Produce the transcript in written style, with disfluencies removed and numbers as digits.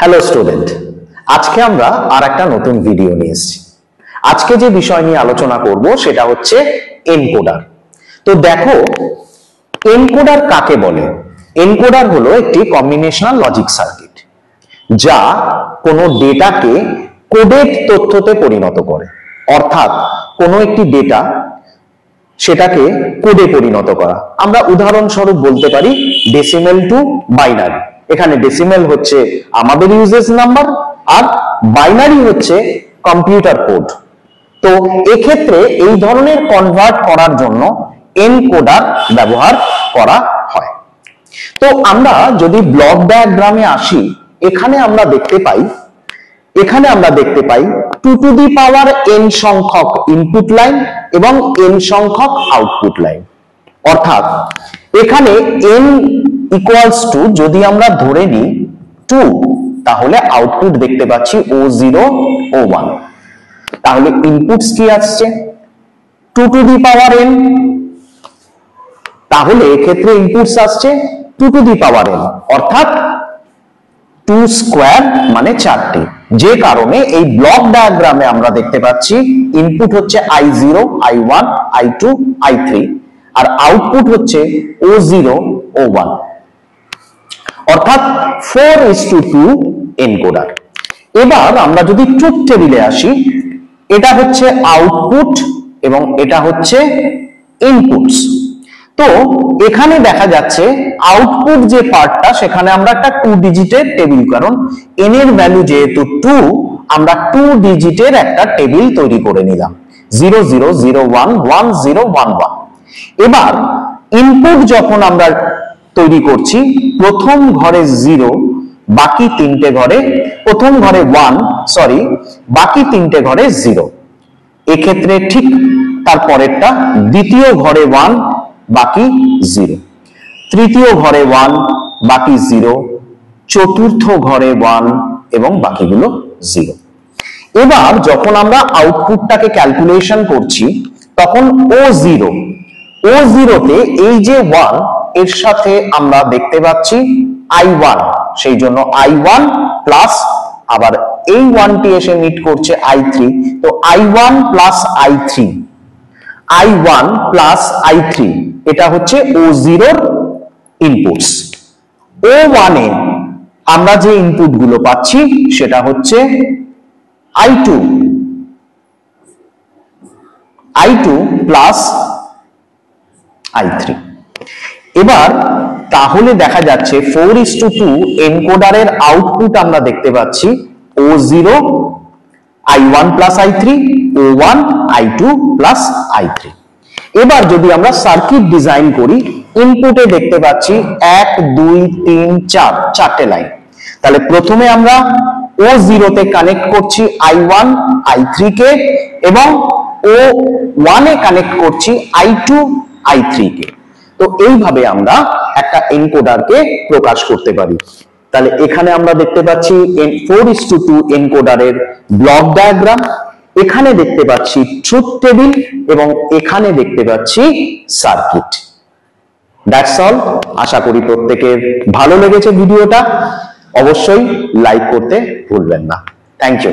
Hello student, আজকে আমরা আর একটা নতুন ভিডিও নিয়ে এসেছি। আজকে যে বিষয় নিয়ে আলোচনা করব সেটা হচ্ছে এনকোডার। তো দেখো, এনকোডার কাকে বলে? এনকোডার হলো একটি কম্বিনেশনাল লজিক সার্কিট যা কোনো ডেটাকে কোডেড তথ্যতে পরিণত করে। অর্থাৎ কোনো একটি ডেটা সেটাকে কোডে পরিণত করা। আমরা উদাহরণস্বরূপ বলতে পারি ডেসিমেল টু বাইনারি। এখানে ডেসিমেল হচ্ছে আমাদের ইউজেস নাম্বার আর বাইনারি হচ্ছে কম্পিউটার কোড। তো এক্ষেত্রে এই ধরনের কনভার্ট করার জন্য এনকোডার ব্যবহার করা হয়। তো আমরা যদি ব্লক ডায়াগ্রামে আসি, এখানে আমরা দেখতে পাই 2 টু দি পাওয়ার n সংখ্যক ইনপুট লাইন এবং n সংখ্যক আউটপুট লাইন। অর্থাৎ এখানে n ইকুয়ালস টু যদি আমরা ধরে নিই 2, তাহলে আউটপুট দেখতে পাচ্ছি O0 O1। তাহলে ইনপুটস কি আসছে 2 টু দি পাওয়ার n, তাহলে এক্ষেত্রে ইনপুটস আসছে 2 টু দি পাওয়ার n, অর্থাৎ 2 স্কয়ার মানে 4টি। যে কারণে এই ব্লক ডায়াগ্রামে আমরা দেখতে পাচ্ছি ইনপুট হচ্ছে I0 I1 I2 I3 আর আউটপুট হচ্ছে O0 O1, অর্থাৎ 4:2 এনকোডার। এবার আমরা যদি ট্রুথ টেবিলে আসি, এটা হচ্ছে আউটপুট এবং এটা হচ্ছে ইনপুটস। তো এখানে দেখা যাচ্ছে আউটপুট যে পার্টটা, সেখানে আমরা একটা 2 ডিজিটের টেবিল, কারণ n এর ভ্যালু যেহেতু 2, আমরা 2 ডিজিটের একটা টেবিল তৈরি করে নিলাম 0 0 0 1 1 0 1 1। এবার ইনপুট যখন আমরা তৈরি করছি, প্রথম ঘরে 0, বাকি তিনটে ঘরে, প্রথম ঘরে 1 সরি বাকি তিনটে ঘরে 0। এক্ষেত্রে ঠিক তার পরেরটা, দ্বিতীয় ঘরে 1 বাকি 0, তৃতীয় ঘরে 1 বাকি 0, চতুর্থ ঘরে 1 এবং বাকিগুলো 0। এবার যখন আমরা আউটপুটটাকে ক্যালকুলেশন করছি, তখন O0 তে এই যে 1 এর সাথে আমরা দেখতে পাচ্ছি I1, সেই জন্য I1 প্লাস আবার এই 1টি এসে মিট করছে I3, তো I1 প্লাস I3 এটা হচ্ছে O0 এর ইনপুটস। O1 এ আমরা যে ইনপুট গুলো পাচ্ছি সেটা হচ্ছে I2 প্লাস I3। এবার তাহলে দেখা যাচ্ছে 4:2 এনকোডারের আউটপুট আমরা দেখতে পাচ্ছি O0 I1 plus I3 O1 I2 plus I3। এবার যদি আমরা সার্কিট ডিজাইন করি, ইনপুটে দেখতে পাচ্ছি 1 2 3 4 চারটে লাইন। তাহলে প্রথমে আমরা O0 তে কানেক্ট করছি I1 I3 কে এবং O1 এ কানেক্ট করছি I2 I3 কে। তো এইভাবে আমরা একটা এনকোডারকে প্রকাশ করতে পারি। তাহলে এখানে আমরা দেখতে পাচ্ছি 4:2 এনকোডারের ব্লক ডায়াগ্রাম, এখানে দেখতে পাচ্ছি ট্রুথ টেবিল এবং এখানে দেখতে পাচ্ছি সার্কিট। That's all. আশা করি প্রত্যেকের ভালো লেগেছে ভিডিওটা। অবশ্যই লাইক করতে ভুলবেন না। Thank you.